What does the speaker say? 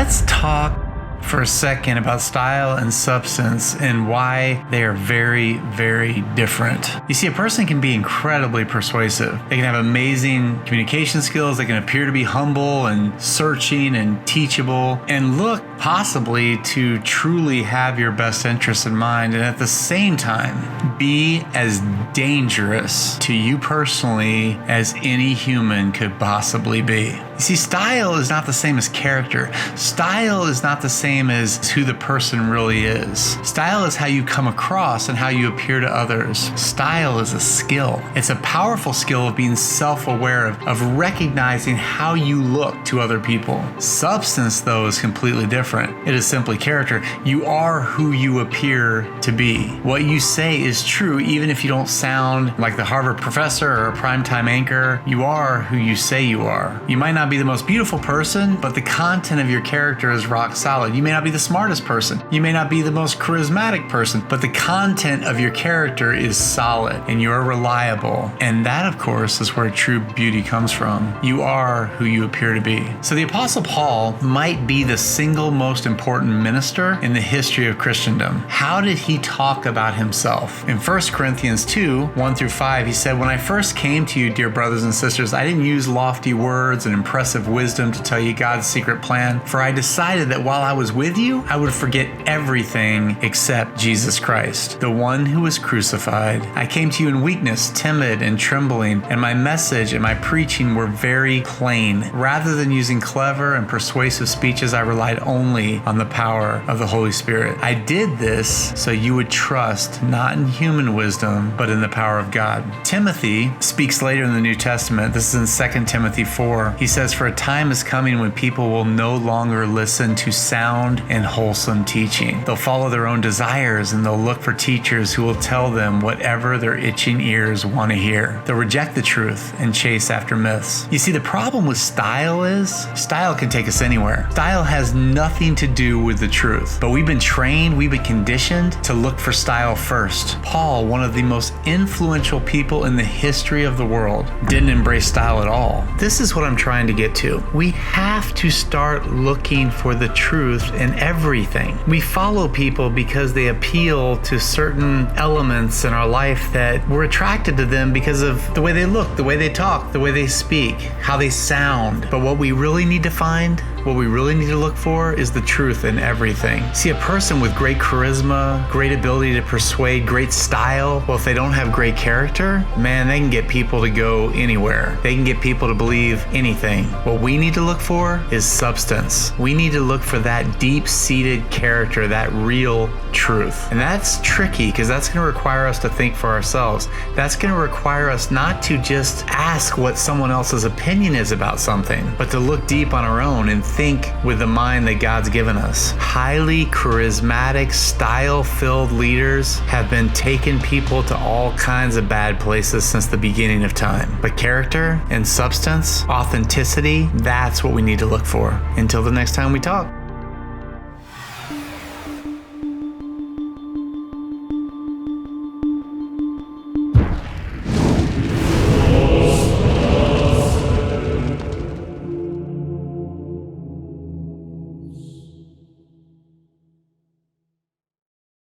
let's talk for a second about style and substance and why they are very, very different. You see, a person can be incredibly persuasive. They can have amazing communication skills. They can appear to be humble and searching and teachable and look possibly to truly have your best interests in mind, and at the same time be as dangerous to you personally as any human could possibly be. You see, style is not the same as character. Style is not the same as who the person really is. Style is how you come across and how you appear to others. Style is a skill. It's a powerful skill of being self-aware of recognizing how you look to other people. Substance, though, is completely different. It is simply character. You are who you appear to be. What you say is true, even if you don't sound like the Harvard professor or a primetime anchor. You are who you say you are. You might not be the most beautiful person, but the content of your character is rock solid. You may not be the smartest person. You may not be the most charismatic person, but the content of your character is solid and you're reliable. And that, of course, is where true beauty comes from. You are who you appear to be. So the Apostle Paul might be the single most important minister in the history of Christendom. How did he talk about himself? In 1 Corinthians 2, 1-5, he said, "When I first came to you, dear brothers and sisters, I didn't use lofty words and impressive wisdom to tell you God's secret plan, for I decided that while I was with you, I would forget everything except Jesus Christ, the one who was crucified. I came to you in weakness, timid and trembling, and my message and my preaching were very plain. Rather than using clever and persuasive speeches, I relied only on the power of the Holy Spirit. I did this so you would trust not in human wisdom, but in the power of God." Timothy speaks later in the New Testament. This is in 2 Timothy 4. He says, "For a time is coming when people will no longer listen to sound and wholesome teaching. They'll follow their own desires and they'll look for teachers who will tell them whatever their itching ears want to hear. They'll reject the truth and chase after myths." You see, the problem with style is style can take us anywhere. Style has nothing to do with the truth, but we've been trained, we've been conditioned to look for style first. Paul, one of the most influential people in the history of the world, didn't embrace style at all. This is what I'm trying to get to. We have to start looking for the truth in everything. We follow people because they appeal to certain elements in our life that we're attracted to them because of the way they look, the way they talk, the way they speak, how they sound. But what we really need to find, what we really need to look for is the truth in everything. See, a person with great charisma, great ability to persuade, great style, well, if they don't have great character, man, they can get people to go anywhere. They can get people to believe anything. What we need to look for is substance. We need to look for that deep-seated character, that real truth. And that's tricky because that's going to require us to think for ourselves. That's going to require us not to just ask what someone else's opinion is about something, but to look deep on our own and think with the mind that God's given us. Highly charismatic, style-filled leaders have been taking people to all kinds of bad places since the beginning of time. But character and substance, authenticity, that's what we need to look for. Until the next time we talk.